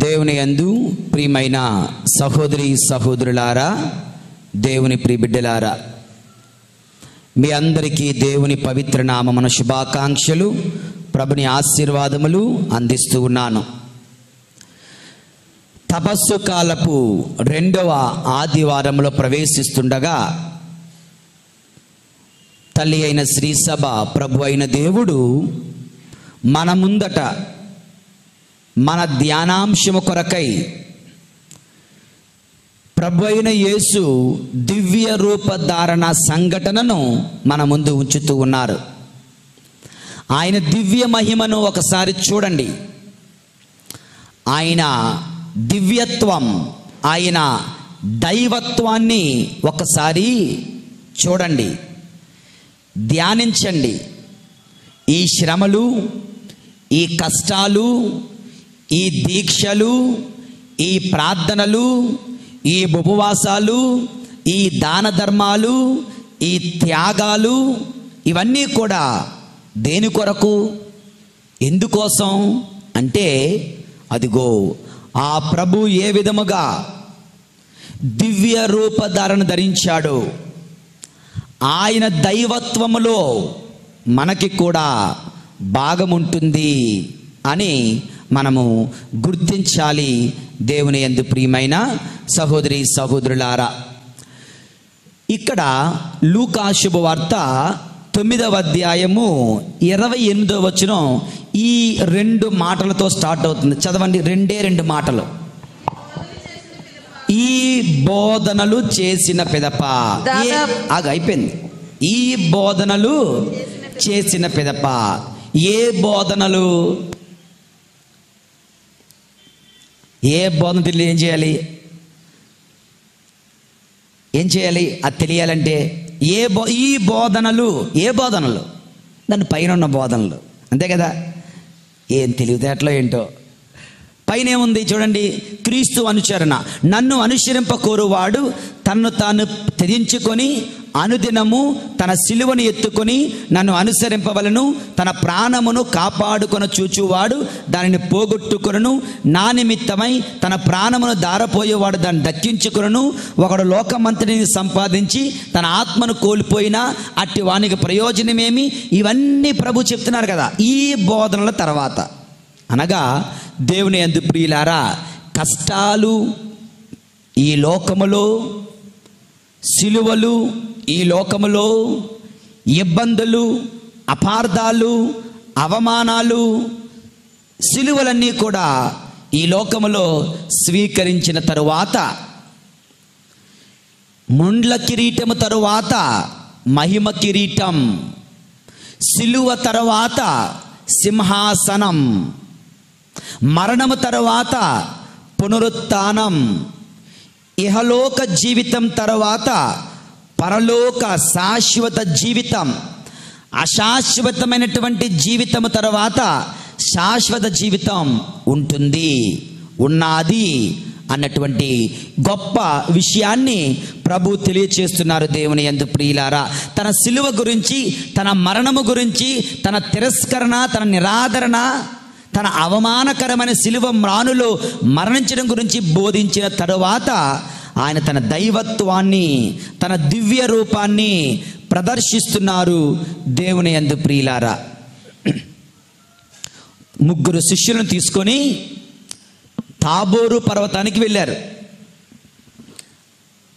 దేవుని యందు ప్రియమైన సహోదరి సహోదరులారా, దేవుని ప్రియబిడ్డలారా, మీ అందరికీ దేవుని పవిత్ర నామమున శుభాకాంక్షలు, ప్రభుని ఆశీర్వాదములు అందిస్తూ ఉన్నాను. తపస్సు కాలపు 2వ ఆదివారంలో ప్రవేశిస్తుండగా తల్లి అయిన శ్రీసభ ప్రభు అయిన దేవుడు మన ముందట మన ధ్యానాంశము కొరకై ప్రభు అయిన యేసు దివ్య రూపధారణ సంఘటనను మన ముందు ఉంచుతూ ఉన్నారు. ఆయన దివ్య మహిమను ఒకసారి చూడండి. ఆయన దివ్యత్వం, ఆయన దైవత్వాన్ని ఒకసారి చూడండి, ధ్యానించండి. ఈ శ్రమలు, ఈ కష్టాలు, ఈ దీక్షలు, ఈ ప్రార్థనలు, ఈ ఉపవాసాలు, ఈ దాన ధర్మాలు, ఈ త్యాగాలు, ఇవన్నీ కూడా దేని కొరకు, ఎందుకోసం అంటే, అదిగో ఆ ప్రభు ఏ విధముగా దివ్య రూపధారణ ధరించాడో ఆయన దైవత్వములో మనకి కూడా భాగముంటుంది అని మనము గుర్తించాలి. దేవుని యందు ప్రియమైన సహోదరి సహోదరులారా, ఇక్కడ లూకా శుభవార్త 9వ అధ్యాయము 28వ వచనం ఈ 2 మాటలతో స్టార్ట్ అవుతుంది. చదవండి, 2 మాటలు. ఈ బోధనలు చేసిన పిదప, అయిపోయింది. ఈ బోధనలు చేసిన పిదప. ఏ బోధనలు? ఏ బోధన తెలియదు ఏం చేయాలి? ఏం చేయాలి అది తెలియాలంటే ఈ బోధనలు, ఏ బోధనలు? దాని పైన ఉన్న బోధనలు, అంతే కదా. ఏం తెలివితేటలో ఏంటో. పైన ఏముంది చూడండి, క్రీస్తు అనుచరణ. నన్ను అనుసరింపకోరువాడు తన్ను తాను త్యజించుకొని అనుదినము తన సిలువను ఎత్తుకొని నన్ను అనుసరింపవలను. తన ప్రాణమును కాపాడుకొని చూచువాడు దానిని పోగొట్టుకొనును. నా నిమిత్తమై తన ప్రాణమును దారపోయేవాడు దాన్ని దక్కించుకొనును. ఒకడు లోకమంతటిని సంపాదించి తన ఆత్మను కోల్పోయినా అట్టి వానికి ప్రయోజనమేమి? ఇవన్నీ ప్రభు చెప్తున్నారు కదా. ఈ బోధనల తర్వాత అనగా దేవుని యందు ప్రియులారా, కష్టాలు ఈ లోకములో, సిలువలు ఈ లోకములో, ఇబ్బందులు, అపార్థాలు, అవమానాలు, సిలువలన్నీ కూడా ఈ లోకములో స్వీకరించిన తరువాత ముండ్ల కిరీటము తరువాత మహిమ కిరీటం, సిలువ తరువాత సింహాసనం, మరణము తరువాత పునరుత్థానం, ఇహలోక జీవితం తరువాత పరలోక శాశ్వత జీవితం, అశాశ్వతమైనటువంటి జీవితము తరువాత శాశ్వత జీవితం ఉంటుంది, ఉన్నది అన్నటువంటి గొప్ప విషయాన్ని ప్రభు తెలియచేస్తున్నారు. దేవుని యందు ప్రియులారా, తన సిలువ గురించి, తన మరణము గురించి, తన తిరస్కరణ, తన నిరాదరణ, తన అవమానకరమైన సిలువ మ్రానులో మరణించడం గురించి బోధించిన తరువాత ఆయన తన దైవత్వాన్ని, తన దివ్య రూపాన్ని ప్రదర్శిస్తున్నారు. దేవుని యందు ప్రియులారా, 3 శిష్యులను తీసుకొని తాబోరు పర్వతానికి వెళ్ళారు.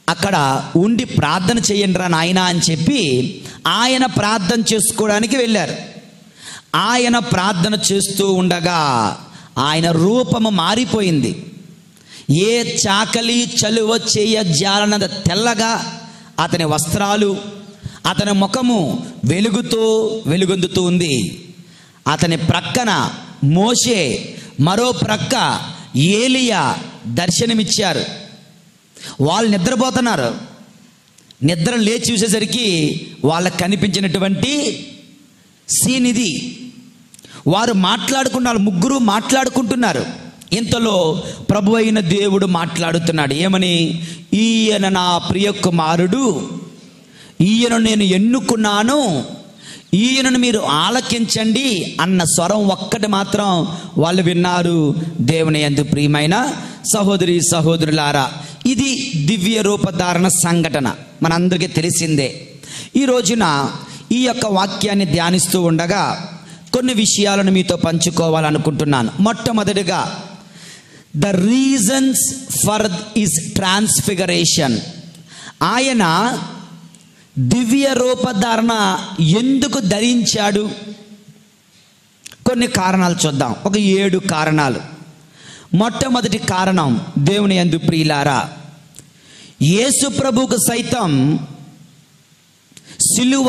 అక్కడ ఉండి ప్రార్థన చేయండి రా నాయనా అని చెప్పి ఆయన ప్రార్థన చేసుకోవడానికి వెళ్ళారు. ఆయన ప్రార్థన చేస్తూ ఉండగా ఆయన రూపము మారిపోయింది. ఏ చాకలి చలువ చేయ జాలనంత తెల్లగా అతని వస్త్రాలు, అతని ముఖము వెలుగొందుతూ ఉంది. అతని ప్రక్కన మోషే, మరో ప్రక్క ఏలియా దర్శనమిచ్చారు. వాళ్ళు నిద్రపోతున్నారు. నిద్ర లేచి చూసేసరికి వాళ్ళకు కనిపించినటువంటి సీన్ ఇది. వారు మాట్లాడుకున్నారు, 3 మాట్లాడుకుంటున్నారు. ఇంతలో ప్రభు అయిన దేవుడు మాట్లాడుతున్నాడు. ఏమని? ఈయన నా ప్రియ కుమారుడు, ఈయన నేను ఎన్నుకున్నాను, ఈయనను మీరు ఆలకించండి అన్న స్వరం ఒక్కటి మాత్రం వాళ్ళు విన్నారు. దేవుని యందు ప్రియమైన సహోదరి సహోదరులారా, ఇది దివ్య రూపధారణ సంఘటన మనందరికీ తెలిసిందే. ఈ రోజున ఈ యొక్క వాక్యాన్ని ధ్యానిస్తూ ఉండగా కొన్ని విషయాలను మీతో పంచుకోవాలనుకుంటున్నాను. మొట్టమొదటిగా the reasons for his transfiguration. ఆయన దివ్య రూపధారణ ఎందుకు ధరించాడు? కొన్ని కారణాలు చూద్దాం. ఒక 7 కారణాలు. మొట్టమొదటి కారణం, దేవుని యందు ప్రియులారా, యేసు ప్రభువుకు సైతం సిలువ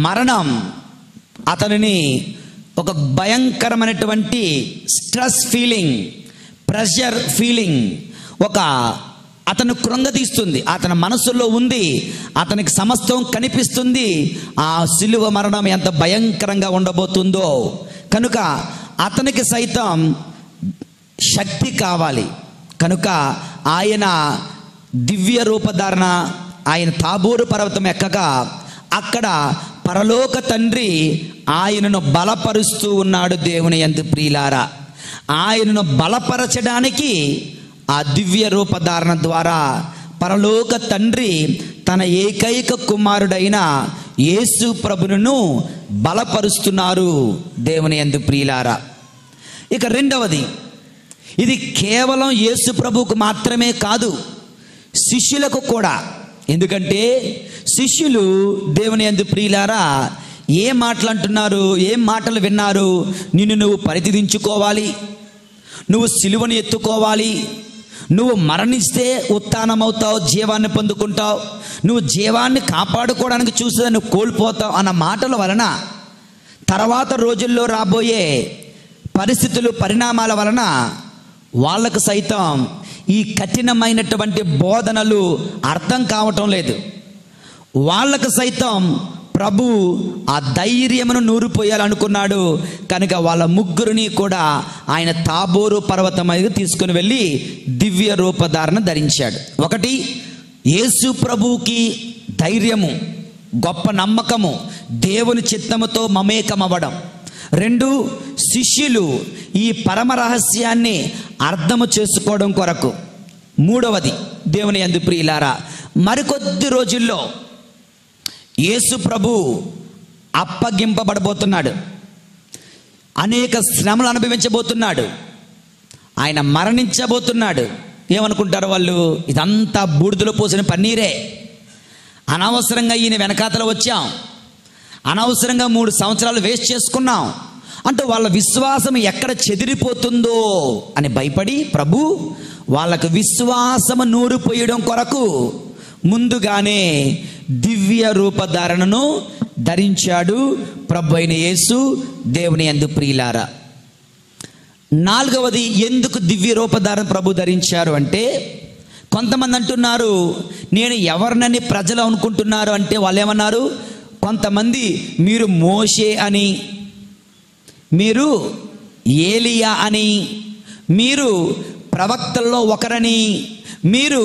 మరణం అతనిని ఒక భయంకరమైనటువంటి స్ట్రెస్ ఫీలింగ్, ప్రెషర్ ఫీలింగ్, ఒక అతను కృంగతీస్తుంది. అతని మనసులో ఉంది, అతనికి సమస్తం కనిపిస్తుంది. ఆ సిలువ మరణం ఎంత భయంకరంగా ఉండబోతుందో. కనుక అతనికి సైతం శక్తి కావాలి. కనుక ఆయన దివ్య రూపధారణ, ఆయన తాబోరు పర్వతం ఎక్కగా అక్కడ పరలోక తండ్రి ఆయనను బలపరుస్తూ ఉన్నాడు. దేవుని యందు ప్రియులారా, ఆయనను బలపరచడానికి ఆ దివ్య రూపధారణ ద్వారా పరలోక తండ్రి తన ఏకైక కుమారుడైన యేసు ప్రభువును బలపరుస్తున్నారు. దేవుని యందు ప్రియులారా, ఇక రెండవది, ఇది కేవలం యేసు ప్రభువుకు మాత్రమే కాదు, శిష్యులకు కూడా. ఎందుకంటే శిష్యులు దేవుని యందు ప్రియులారా ఏ మాటలు అంటున్నారు, ఏం మాటలు విన్నారు? నిన్ను నువ్వు పరిధించుకోవాలి, నువ్వు సిలువను ఎత్తుకోవాలి, నువ్వు మరణిస్తే ఉత్థానమవుతావు, జీవాన్ని పొందుకుంటావు, నువ్వు జీవాన్ని కాపాడుకోవడానికి చూస్తే నువ్వు కోల్పోతావు అన్న మాటల వలన తర్వాత రోజుల్లో రాబోయే పరిస్థితులు, పరిణామాల వలన వాళ్ళకు సైతం ఈ కఠినమైనటువంటి బోధనలు అర్థం కావటం లేదు. వాళ్ళకు సైతం ప్రభు ఆ ధైర్యమును నూరిపోయాలనుకున్నాడు. కనుక వాళ్ళ ముగ్గురిని కూడా ఆయన తాబోరు పర్వతం మీద తీసుకుని వెళ్ళి దివ్య రూపధారణ ధరించాడు. ఒకటి, యేసు ప్రభువుకి ధైర్యము, గొప్ప నమ్మకము, దేవుని చిత్తముతో మమేకమవ్వడం. 2, శిష్యులు ఈ పరమ రహస్యాన్ని అర్థము చేసుకోవడం కొరకు. 3వది, దేవుని యందు ప్రియులారా, మరికొద్ది రోజుల్లో యేసు ప్రభు అప్పగింపబడబోతున్నాడు, అనేక శ్రమలు అనుభవించబోతున్నాడు, ఆయన మరణించబోతున్నాడు. ఏమనుకుంటారు వాళ్ళు? ఇదంతా బూడిదలో పోసిన పన్నీరే, అనవసరంగా ఈయన వెనకాతల వచ్చాం, అనవసరంగా 3 సంవత్సరాలు వేస్ట్ చేసుకున్నాం అంటూ వాళ్ళ విశ్వాసం ఎక్కడ చెదిరిపోతుందో అని భయపడి ప్రభు వాళ్ళకు విశ్వాసము నూరిపోయడం కొరకు ముందుగానే దివ్య రూపధారణను ధరించాడు ప్రభు అయిన యేసు. దేవుని యందు ప్రియులారా, 4వది, ఎందుకు దివ్య రూపధారణ ప్రభు ధరించారు అంటే, కొంతమంది అంటున్నారు, నేను ఎవరినని ప్రజలు అనుకుంటున్నారు అంటే, వాళ్ళు ఏమన్నారు, కొంతమంది మీరు మోషే అని, మీరు ఏలియా అని, మీరు ప్రవక్తల్లో ఒకరని, మీరు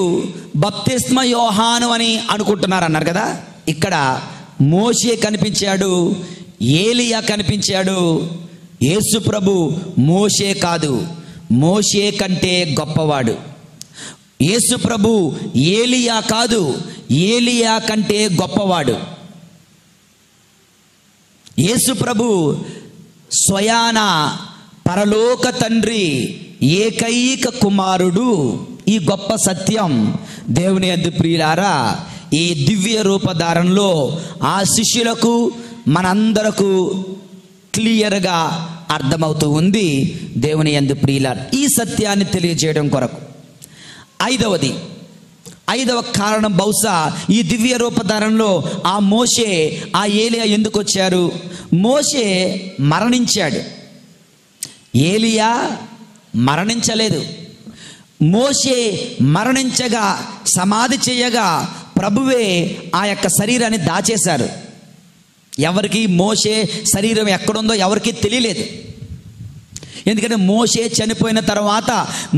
బప్తిస్మ యోహాను అని అనుకుంటున్నారు అన్నారు కదా. ఇక్కడ మోషే కనిపించాడు, ఏలియా కనిపించాడు. యేసు ప్రభు మోషే కాదు, మోషే కంటే గొప్పవాడు. యేసు ప్రభు ఏలియా కాదు, ఏలియా కంటే గొప్పవాడు. యేసు ప్రభు స్వయాన పరలోక తండ్రి ఏకైక కుమారుడు. ఈ గొప్ప సత్యం దేవుని యందు ప్రియులారా ఈ దివ్య రూపధారణలో ఆ శిష్యులకు మనందరకు క్లియర్గా అర్థమవుతూ ఉంది. దేవుని యందు ప్రియులారా, ఈ సత్యాన్ని తెలియజేయడం కొరకు. ఐదవ కారణం, బహుశా ఈ దివ్య రూపధారణలో ఆ మోషే, ఆ ఏలియా ఎందుకు వచ్చారు? మోషే మరణించాడు, ఏలియా మరణించలేదు. మోషే మరణించగా, సమాధి చేయగా ప్రభువే ఆ యొక్క శరీరాన్ని దాచేశారు. ఎవరికి మోషే శరీరం ఎక్కడుందో ఎవరికి తెలియలేదు. ఎందుకంటే మోషే చనిపోయిన తర్వాత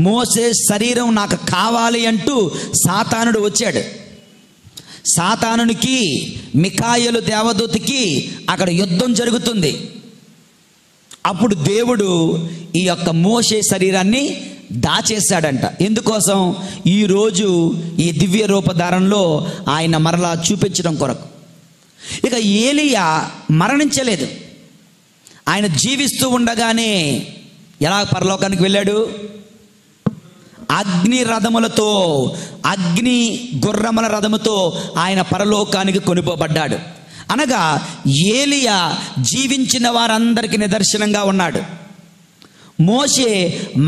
మోషే శరీరం నాకు కావాలి అంటూ సాతానుడు వచ్చాడు. సాతానునికి మిఖాయేలు దేవదూతకి అక్కడ యుద్ధం జరుగుతుంది. అప్పుడు దేవుడు ఈ యొక్క మోషే శరీరాన్ని దాచేశాడంట. ఎందుకోసం? ఈరోజు ఈ దివ్య రూపధారంలో ఆయన మరలా చూపించడం కొరకు. ఇక ఏలియా మరణించలేదు. ఆయన జీవిస్తూ ఉండగానే ఎలా పరలోకానికి వెళ్ళాడు? అగ్ని రథములతో, అగ్ని గుర్రముల రథముతో ఆయన పరలోకానికి కొనిపోబడ్డాడు. అనగా ఏలియా జీవించిన వారందరికీ నిదర్శనంగా ఉన్నాడు. మోషే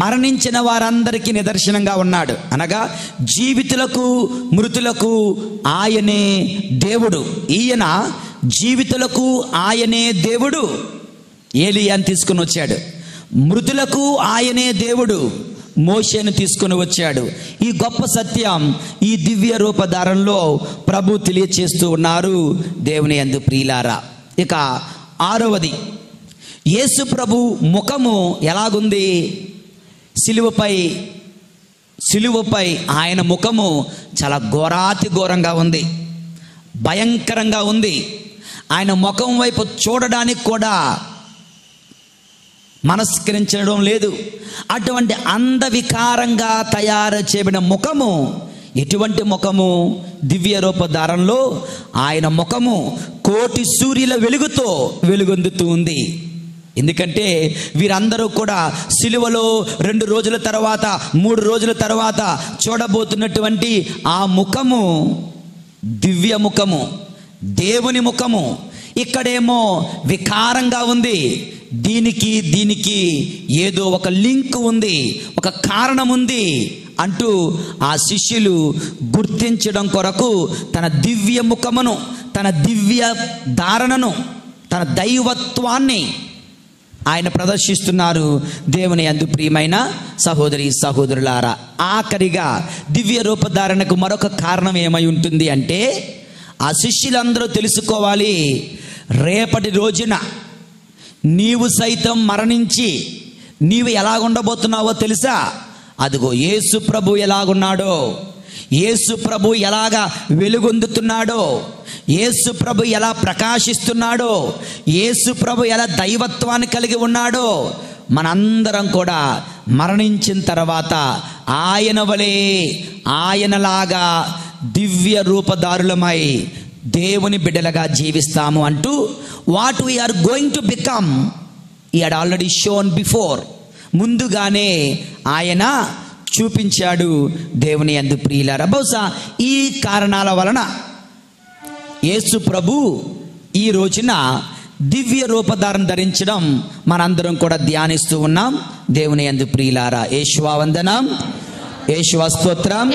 మరణించిన వారందరికీ నిదర్శనంగా ఉన్నాడు. అనగా జీవితులకు మృతులకు ఆయనే దేవుడు. ఈయన జీవితులకు ఆయనే దేవుడు. ఏలియాని తీసుకుని వచ్చాడు. మృతులకు ఆయనే దేవుడు. మోషేను తీసుకుని వచ్చాడు. ఈ గొప్ప సత్యం ఈ దివ్య రూపధారంలో ప్రభు తెలియచేస్తూ ఉన్నారు. దేవుని యందు ప్రియులారా, ఇక 6వది, యేసు ప్రభు ముఖము ఎలాగుంది? సిలువపై ఆయన ముఖము చాలా ఘోరాతి ఘోరంగా ఉంది, భయంకరంగా ఉంది. ఆయన ముఖం వైపు చూడడానికి కూడా మనస్కరించడం లేదు. అటువంటి అందవికారంగా తయారు చేయబడిన ముఖము. ఎటువంటి ముఖము? దివ్య రూపధారంలో ఆయన ముఖము కోటి సూర్యుల వెలుగుతో వెలుగొందుతూ ఉంది. ఎందుకంటే వీరందరూ కూడా సిలువలో 2 రోజుల తర్వాత 3 రోజుల తర్వాత చూడబోతున్నటువంటి ఆ ముఖము దివ్య ముఖము, దేవుని ముఖము. ఇక్కడేమో వికారంగా ఉంది. దీనికి ఏదో ఒక లింక్ ఉంది, ఒక కారణం ఉంది అంటూ ఆ శిష్యులు గుర్తించడం కొరకు తన దివ్య ముఖమును, తన దివ్య ధారణను, తన దైవత్వాన్ని ఆయన ప్రదర్శిస్తున్నారు. దేవుని యందు ప్రియమైన సహోదరి సహోదరులారా, ఆఖరిగా దివ్య రూపధారణకు మరొక కారణం ఏమై ఉంటుంది అంటే, ఆ శిష్యులందరూ తెలుసుకోవాలి, రేపటి రోజున నీవు సైతం మరణించి నీవు ఎలాగుండబోతున్నావో తెలుసా? అదిగో యేసు ప్రభు ఎలాగున్నాడో, యేసు ప్రభు ఎలాగా వెలుగొందుతున్నాడో, యేసు ప్రభు ఎలా ప్రకాశిస్తున్నాడో, యేసు ప్రభు ఎలా దైవత్వాన్ని కలిగి ఉన్నాడో, మనందరం కూడా మరణించిన తర్వాత ఆయన వలె, ఆయనలాగా దివ్య రూపధారులమై దేవుని బిడ్డలుగా జీవిస్తాము అంటూ what we are going to become he had already shown before, ముందుగానే ఆయన చూపించాడు. దేవుని యందు ప్రియులారా, బహుశా ఈ కారణాల వలన యేసు ప్రభు ఈ రోజున దివ్య రూపధారణ ధరించడం మనందరం కూడా ధ్యానిస్తూ ఉన్నాం. దేవుని యందు ప్రియులారా, యేషువా వందనం, యేషువా స్తోత్రం,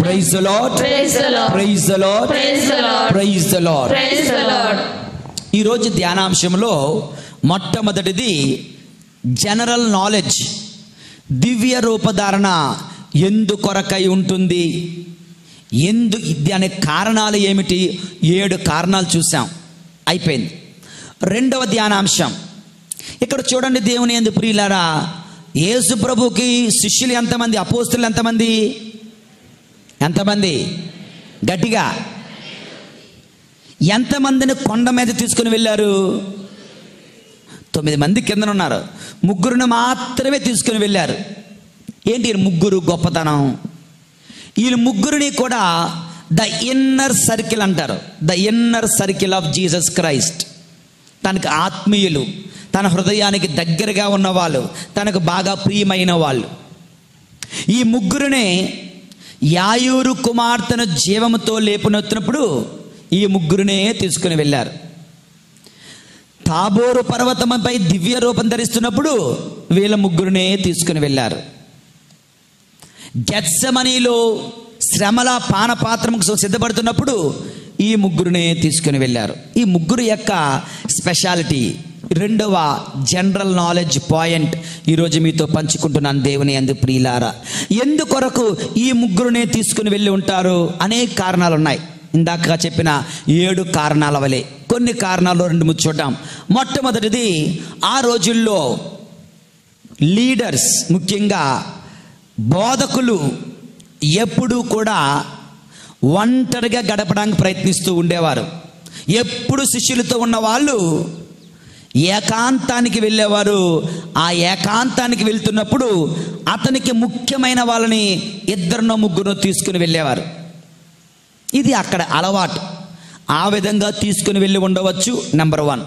praise the Lord, praise the Lord, praise the Lord, praise the Lord, praise the Lord, praise the Lord. ఈ రోజు ధ్యానాంశంలో మొట్టమొదటిది జనరల్ నాలెడ్జ్. దివ్య రూపధారణ ఎందుకొరకై ఉంటుంది, దానికి కారణాలు ఏమిటి? 7 కారణాలు చూసాం, అయిపోయింది. రెండవ ధ్యానాంశం ఇక్కడ చూడండి. దేవుని యందు ప్రియులారా, యేసు ప్రభుకి శిష్యులు ఎంతమంది? అపోస్తులు ఎంతమంది? గట్టిగా ఎంతమందిని కొండ మీద తీసుకుని వెళ్ళారు? 9 మంది కింద ఉన్నారు, 3 మాత్రమే తీసుకుని వెళ్ళారు. ఏంటి 3 గొప్పతనం? ఈ 3 కూడా ద ఇన్నర్ సర్కిల్ అంటారు. The inner circle of Jesus Christ. తనకు ఆత్మీయులు, తన హృదయానికి దగ్గరగా ఉన్నవాళ్ళు, తనకు బాగా ప్రియమైన వాళ్ళు. ఈ 3 యాయూరు కుమార్తెను జీవముతో లేపునెత్తినప్పుడు ఈ 3 తీసుకుని వెళ్ళారు. తాబోరు పర్వతంపై దివ్య రూపం ధరిస్తున్నప్పుడు వీళ్ళ 3 తీసుకుని వెళ్ళారు. గెత్సెమనీలో శ్రమల పానపాత్రముకు సిద్ధపడుతున్నప్పుడు ఈ 3 తీసుకుని వెళ్ళారు. ఈ 3 యొక్క స్పెషాలిటీ, రెండవ జనరల్ నాలెడ్జ్ పాయింట్ ఈరోజు మీతో పంచుకుంటున్నాను. దేవుని యందు ప్రియులారా, ఎందుకొరకు ఈ 3 తీసుకుని వెళ్ళి ఉంటారు? అనేక కారణాలు ఉన్నాయి. ఇందాక చెప్పిన 7 కారణాల వలె కొన్ని కారణాలు 2 చూద్దాం. మొట్టమొదటిది, ఆ రోజుల్లో లీడర్స్, ముఖ్యంగా బోధకులు ఎప్పుడూ కూడా ఒంటరిగా గడపడానికి ప్రయత్నిస్తూ ఉండేవారు. ఎప్పుడు శిష్యులతో ఉన్న వాళ్ళు ఏకాంతానికి వెళ్ళేవారు. ఆ ఏకాంతానికి వెళ్తున్నప్పుడు అతనికి ముఖ్యమైన వాళ్ళని 2-3 తీసుకుని వెళ్ళేవారు. ఇది అక్కడ అలవాటు. ఆ విధంగా తీసుకుని వెళ్ళి ఉండవచ్చు. నెంబర్ 1.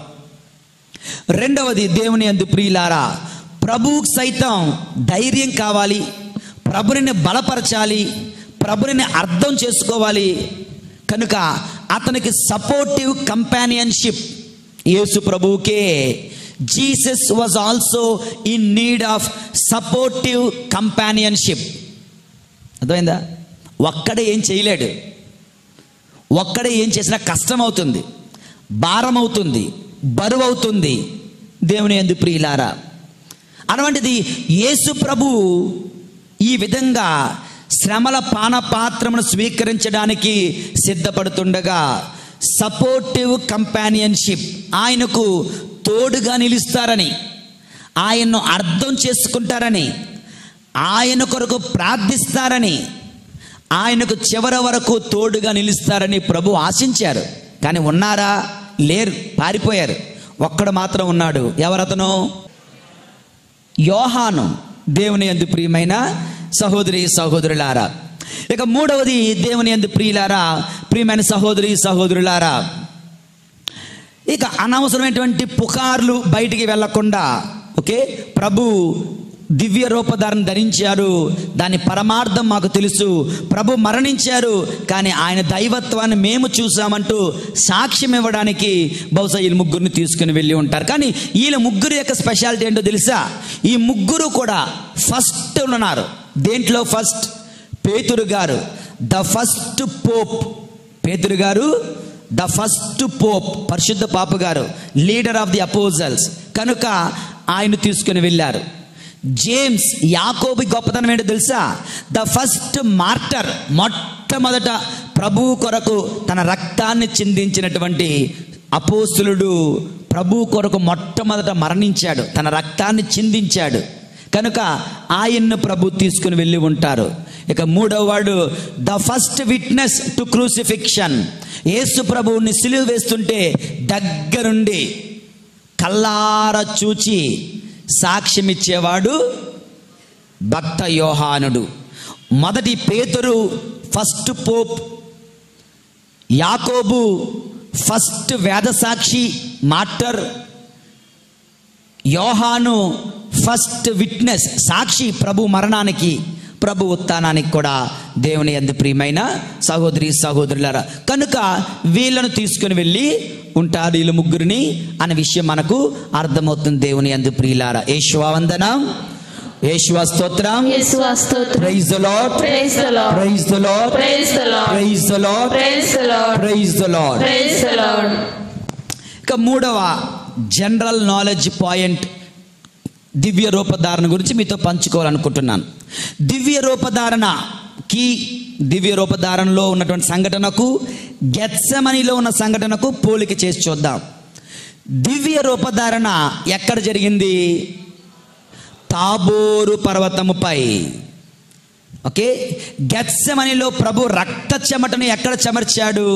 రెండవది, దేవుని యందు ప్రియులారా, ప్రభువుకు సైతం ధైర్యం కావాలి, ప్రభుని బలపరచాలి, ప్రభుని అర్థం చేసుకోవాలి. కనుక అతనికి సపోర్టివ్ కంపానియన్షిప్. యేసు ప్రభువుకే Jesus was also in need of supportive companionship. అర్థమైందా? ఒక్కడే ఏం చేయలేడు. ఒక్కడే ఏం చేసినా కష్టం అవుతుంది, భారం అవుతుంది, బరువు అవుతుంది. దేవుని యందు ప్రియులారా, అటువంటిది యేసు ప్రభు ఈ విధంగా శ్రమల పానపాత్రమును స్వీకరించడానికి సిద్ధపడుతుండగా సపోర్టివ్ కంపానియన్షిప్, ఆయనకు తోడుగా నిలుస్తారని, ఆయన్ను అర్థం చేసుకుంటారని, ఆయన కొరకు ప్రార్థిస్తారని, ఆయనకు చివరి వరకు తోడుగా నిలుస్తారని ప్రభు ఆశించారు. కానీ ఉన్నారా? లేరు, పారిపోయారు. ఒక్కడు మాత్రం ఉన్నాడు. ఎవరతను? యోహాను. దేవుని యందు ప్రియమైన సహోదరి సహోదరులారా, ఇక మూడవది, దేవుని యందు ప్రియులారా, ప్రియమైన సహోదరి సహోదరులారా, ఇక అనవసరమైనటువంటి పుకార్లు బయటికి వెళ్లకుండా, ఓకే, ప్రభు దివ్య రూపధారణ ధరించారు, దాని పరమార్థం మాకు తెలుసు, ప్రభు మరణించారు, కానీ ఆయన దైవత్వాన్ని మేము చూసామంటూ సాక్ష్యం ఇవ్వడానికి బహుశా వీళ్ళు 3 తీసుకుని వెళ్ళి ఉంటారు. కానీ వీళ్ళ 3 యొక్క స్పెషాలిటీ ఏంటో తెలుసా? ఈ 3 కూడా ఫస్ట్ ఉన్నారు. దేంట్లో ఫస్ట్? పేతురు గారు, ద ఫస్ట్ పోప్. పేతురు గారు ద ఫస్ట్ పోప్, పరిశుద్ధ పాపు గారు, లీడర్ ఆఫ్ ది అపోజల్స్. కనుక ఆయన తీసుకుని వెళ్ళారు. జేమ్స్, యాకోబు గొప్పతనం ఏంటో తెలుసా? ద ఫస్ట్ మార్టర్, మొట్టమొదట ప్రభువు కొరకు తన రక్తాన్ని చిందించినటువంటి అపోస్తులుడు. ప్రభువు కొరకు మొట్టమొదట మరణించాడు, తన రక్తాన్ని చిందించాడు. కనుక ఆయన్ను ప్రభు తీసుకుని వెళ్ళి ఉంటారు. ఇక మూడవ వాడు, the first witness to crucifixion. Yesu ప్రభువుని సిలువ వేస్తుంటే దగ్గరుండి కల్లార చూచి సాక్ష్యం ఇచ్చేవాడు భక్త యోహానుడు. మొదటి పేతురు ఫస్ట్ పోప్, యాకోబు ఫస్ట్ వేద సాక్షి మార్టర్, యోహాను ఫస్ట్ విట్నెస్, సాక్షి ప్రభు మరణానికి, ప్రభు ఉత్థానానికి కూడా. దేవుని యందు ప్రియమైన సహోదరి సహోదరులారా, కనుక వీళ్ళను తీసుకుని వెళ్ళి ఉంటారు, వీళ్ళు 3 అనే విషయం మనకు అర్థమవుతుంది. దేవుని యందు ప్రియులారా, యేషువా వందనం, యేషువా స్తోత్రం, యేషువా స్తోత్రం. Praise the Lord, praise the Lord, praise the Lord, praise the Lord, praise the Lord, praise the Lord, praise the Lord, praise the Lord. ఇక మూడవ జనరల్ నాలెడ్జ్ పాయింట్, దివ్య రూపధారణ గురించి మీతో పంచుకోవాలనుకుంటున్నాను. దివ్య రూపధారణకి, దివ్య రూపధారణలో ఉన్నటువంటి సంఘటనకు, గెత్సెమనీలో ఉన్న సంఘటనకు పోలిక చేసి చూద్దాం. దివ్య రూపధారణ ఎక్కడ జరిగింది? తాబోరు పర్వతముపై. ఓకే, గెత్సెమనీలో ప్రభు రక్త చెమటను ఎక్కడ చెమర్చాడు?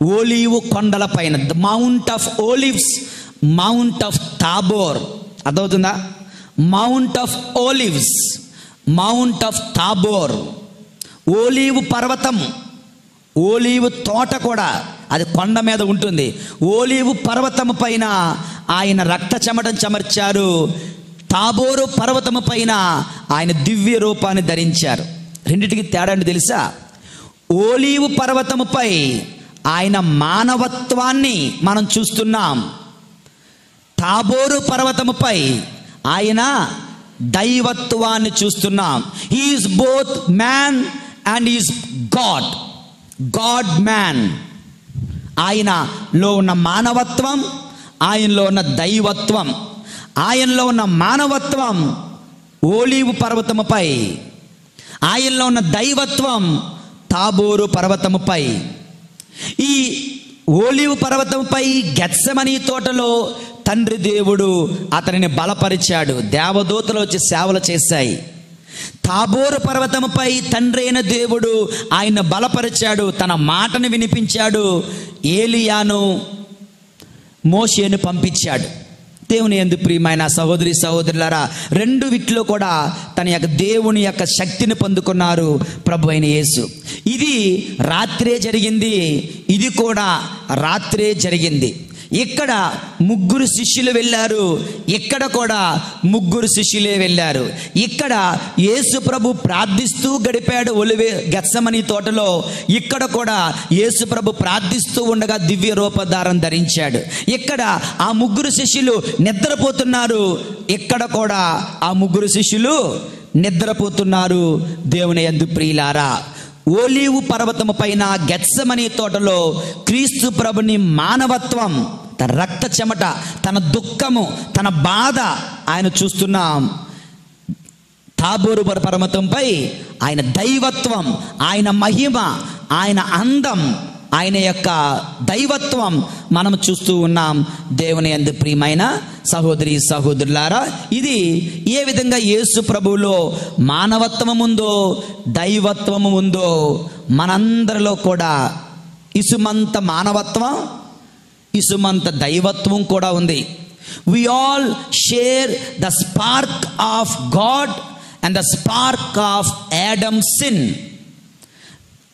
ఓలీవు కొండల పైన, the mount of olives, mount of Tabor. అర్థమవుతుందా? Mount of olives, mount of Tabor. ఓలీవు పర్వతం, ఓలీవు తోట కూడా అది కొండ మీద ఉంటుంది. ఓలీవు పర్వతము పైన ఆయన రక్త చెమటం చెమర్చారు. తాబోరు పర్వతము పైన ఆయన దివ్య రూపాన్ని ధరించారు. రెండిటికి తేడా ఏంటో తెలుసా? ఓలీవు పర్వతముపై ఆయన మానవత్వాన్ని మనం చూస్తున్నాం. తాబోరు పర్వతముపై ఆయన దైవత్వాన్ని చూస్తున్నాం. He is both man and is God, God man. ఆయనలో ఉన్న మానవత్వం, ఆయనలో ఉన్న దైవత్వం. ఆయనలో ఉన్న మానవత్వం ఓలీవు పర్వతముపై, ఆయనలో ఉన్న దైవత్వం తాబోరు పర్వతముపై. ఈ ఓలీవు పర్వతంపై గెత్సెమనీ తోటలో తండ్రి దేవుడు అతనిని బలపరిచాడు. దేవదూతలు వచ్చి సేవలు చేశాయి. తాబోరు పర్వతముపై తండ్రి అయిన దేవుడు ఆయన బలపరిచాడు, తన మాటను వినిపించాడు, ఏలియాను మోషేను పంపించాడు. దేవుని యందు ప్రియమైన సహోదరి సహోదరులారా, రెండు వీటిలో కూడా తన యొక్క దేవుని యొక్క శక్తిని పొందుకున్నారు ప్రభు అయిన యేసు. ఇది రాత్రే జరిగింది, ఇది కూడా రాత్రే జరిగింది. ఇక్కడ ముగ్గురు శిష్యులు వెళ్ళారు, ఇక్కడ కూడా ముగ్గురు శిష్యులే వెళ్ళారు. ఇక్కడ యేసు ప్రభు ప్రార్థిస్తూ గడిపాడు గెత్సెమనీ తోటలో, ఇక్కడ కూడా యేసు ప్రభు ప్రార్థిస్తూ ఉండగా దివ్య రూపధారం ధరించాడు. ఇక్కడ ఆ ముగ్గురు శిష్యులు నిద్రపోతున్నారు, ఇక్కడ కూడా ఆ ముగ్గురు శిష్యులు నిద్రపోతున్నారు. దేవుని యందు ప్రియులారా, ఓలీవు పర్వతము పైన గెత్సెమనీ తోటలో క్రీస్తు ప్రభుని మానవత్వం, తన రక్త చెమట, తన దుఃఖము, తన బాధ ఆయన చూస్తున్నాం. తాబోరు పర్వతంపై ఆయన దైవత్వం, ఆయన మహిమ, ఆయన అందం, ఆయన యొక్క దైవత్వం మనం చూస్తూ ఉన్నాం. దేవుని యందు ప్రియమైన సహోదరి సహోదరులారా, ఇది ఏ విధంగా యేసు ప్రభువులో మానవత్వము ఉందో, దైవత్వము ఉందో, మనందరిలో కూడా ఇసుమంత మానవత్వం, ఇసుమంత దైవత్వం కూడా ఉంది. We all share the spark of God and the spark of Adam's sin.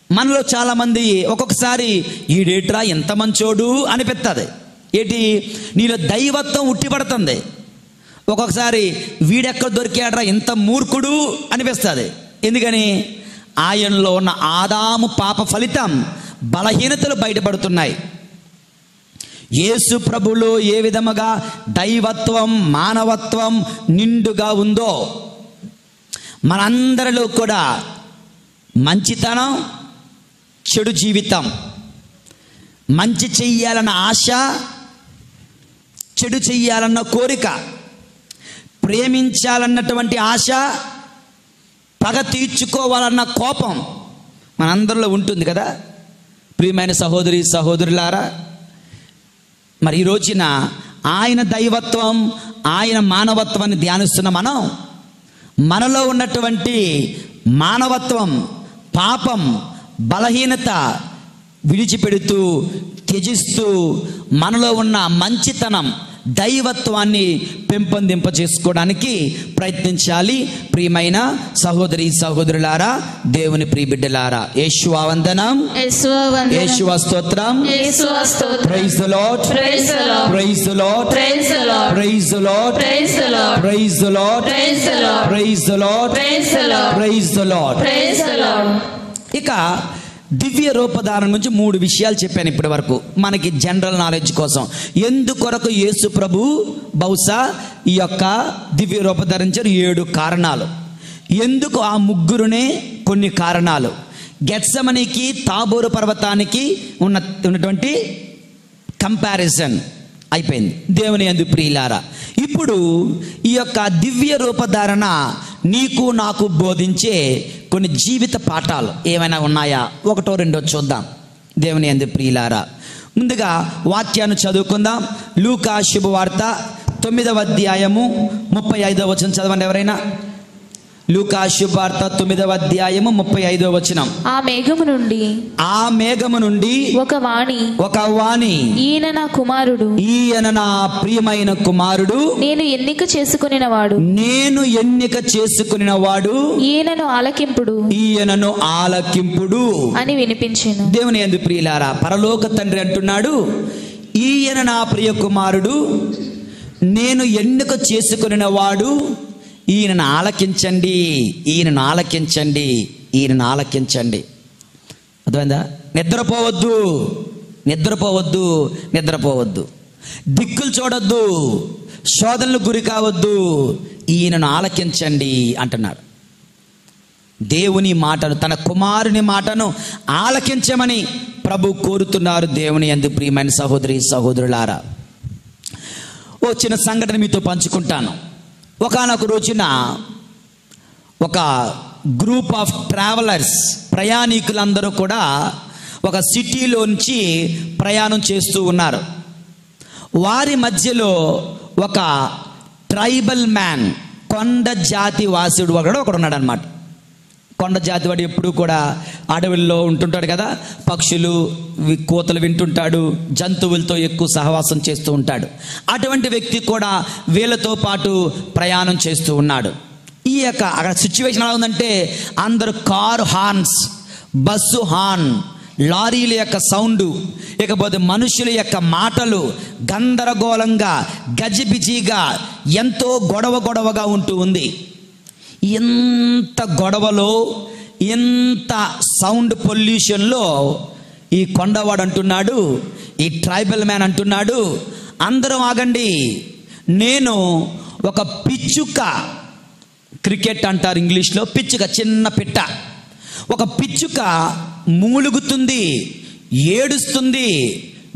మనలో చాలామంది ఒక్కొక్కసారి ఈడేట్రా ఎంత మంచోడు అనిపిస్తుంది. ఏంటి, నీలో దైవత్వం ఉట్టిపడుతుంది. ఒక్కొక్కసారి వీడెక్కడ దొరికాడ్రా ఇంత మూర్ఖుడు అనిపిస్తుంది. ఎందుకని, ఆయనలో ఉన్న ఆదాము పాప ఫలితం బలహీనతలు బయటపడుతున్నాయి. యేసు ప్రభులో ఏ విధముగా దైవత్వం, మానవత్వం నిండుగా ఉందో, మనందరిలో కూడా మంచితనం, చెడు జీవితం, మంచి చెయ్యాలన్న ఆశ, చెడు చెయ్యాలన్న కోరిక, ప్రేమించాలన్నటువంటి ఆశ, పగ తీర్చుకోవాలన్న కోపం మనందరిలో ఉంటుంది కదా ప్రియమైన సహోదరి సహోదరులారా. మరి ఈ రోజున ఆయన దైవత్వం, ఆయన మానవత్వాన్ని ధ్యానిస్తున్న మనం, మనలో ఉన్నటువంటి మానవత్వం, పాపం, బలహీనత విడిచిపెడుతూ, త్యజిస్తూ, మనలో ఉన్న మంచితనం, దైవత్వాన్ని పెంపొందింపజేసుకోవడానికి ప్రయత్నించాలి. ప్రియమైన సహోదరి సహోదరులారా, దేవుని ప్రియబిడ్డలారా, యేషువా వందనం, యేషువా స్తోత్రం, praise the Lord, praise the Lord, praise the Lord, praise the Lord, praise the Lord, praise the Lord, praise the Lord, praise the Lord, praise the Lord, praise the Lord, praise the Lord, praise the Lord. ఇక దివ్య రూపధారణ నుంచి 3 విషయాలు చెప్పాను ఇప్పటి వరకు, మనకి general knowledge కోసం. ఎందుకొరకు యేసు ప్రభు బహుశా ఈ యొక్క దివ్య రూపధరించారు? 7 కారణాలు. ఎందుకు ఆ ముగ్గురునే? కొన్ని కారణాలు. గెత్సెమనీకి, తాబోరు పర్వతానికి ఉన్నటువంటి కంపారిజన్ అయిపోయింది. దేవుని యందు ప్రియులారా, ఇప్పుడు ఈ యొక్క దివ్య రూపధారణ నీకు నాకు బోధించే కొన్ని జీవిత పాఠాలు ఏమైనా ఉన్నాయా? 1, 2 చూద్దాం. దేవుని యందు ప్రియులారా, ముందుగా వాక్యాన్ని చదువుకుందాం. లూకా శుభవార్త 9వ అధ్యాయము 35వ వచనం చదవండి ఎవరైనా. లూకా శుభవార్త 9వ అధ్యాయము 35వ వచనం. ఆ మేఘము నుండి ఒక వాణి ఈయన నా కుమారుడు, ఈయన నా ప్రియమైన కుమారుడు, నేను ఎన్నిక చేసుకొనిన వాడు, ఈయనను ఆలకింపుడు అని వినిపించెను. దేవుని యందు ప్రియులారా, పరలోక తండ్రి అంటున్నాడు, ఈయన నా ప్రియ కుమారుడు, నేను ఎన్నిక చేసుకొనిన వాడు, ఈయనను ఆలకించండి, ఈయనను ఆలకించండి, ఈయనను ఆలకించండి. అర్థమైందా? నిద్రపోవద్దు, నిద్రపోవద్దు, నిద్రపోవద్దు, దిక్కులు చూడొద్దు, శోధనలు గురి కావద్దు, ఈయనను ఆలకించండి అంటున్నాడు. దేవుని మాటను, తన కుమారుని మాటను ఆలకించమని ప్రభు కోరుతున్నారు. దేవుని యందు ప్రియమైన సహోదరి సహోదరులారా, ఓ చిన్న సంఘటన మీతో పంచుకుంటాను. ఒకానొక రోజున ఒక గ్రూప్ ఆఫ్ ట్రావెలర్స్, ప్రయాణికులందరూ కూడా ఒక సిటీలోంచి ప్రయాణం చేస్తూ ఉన్నారు. వారి మధ్యలో ఒక ట్రైబల్ మ్యాన్, కొండ జాతి వాసుడు ఒకడు ఉన్నాడు అనమాట. కొండ జాతి వాడు ఎప్పుడు కూడా అడవుల్లో ఉంటుంటాడు కదా, పక్షులు కోతలు వింటుంటాడు, జంతువులతో ఎక్కువ సహవాసం చేస్తూ ఉంటాడు. అటువంటి వ్యక్తి కూడా వీళ్ళతో పాటు ప్రయాణం చేస్తూ ఉన్నాడు. ఈ యొక్క అక్కడ సిచ్యువేషన్ ఎలా ఉందంటే, అందరు కారు హార్న్స్, బస్సు హార్న్, లారీల యొక్క సౌండు, ఇకపోతే మనుషుల యొక్క మాటలు గందరగోళంగా గజిబిజిగా ఎంతో గొడవగా ఉంటూ ఉంది. ఎంత గొడవలో, ఎంత సౌండ్ పొల్యూషన్లో ఈ కొండవాడు అంటున్నాడు, ఈ ట్రైబల్ మ్యాన్ అంటున్నాడు, అందరం ఆగండి, నేను ఒక పిచ్చుక, క్రికెట్ అంటారు ఇంగ్లీష్లో, పిచ్చుక, చిన్న పిట్ట, ఒక పిచ్చుక మూలుగుతుంది, ఏడుస్తుంది,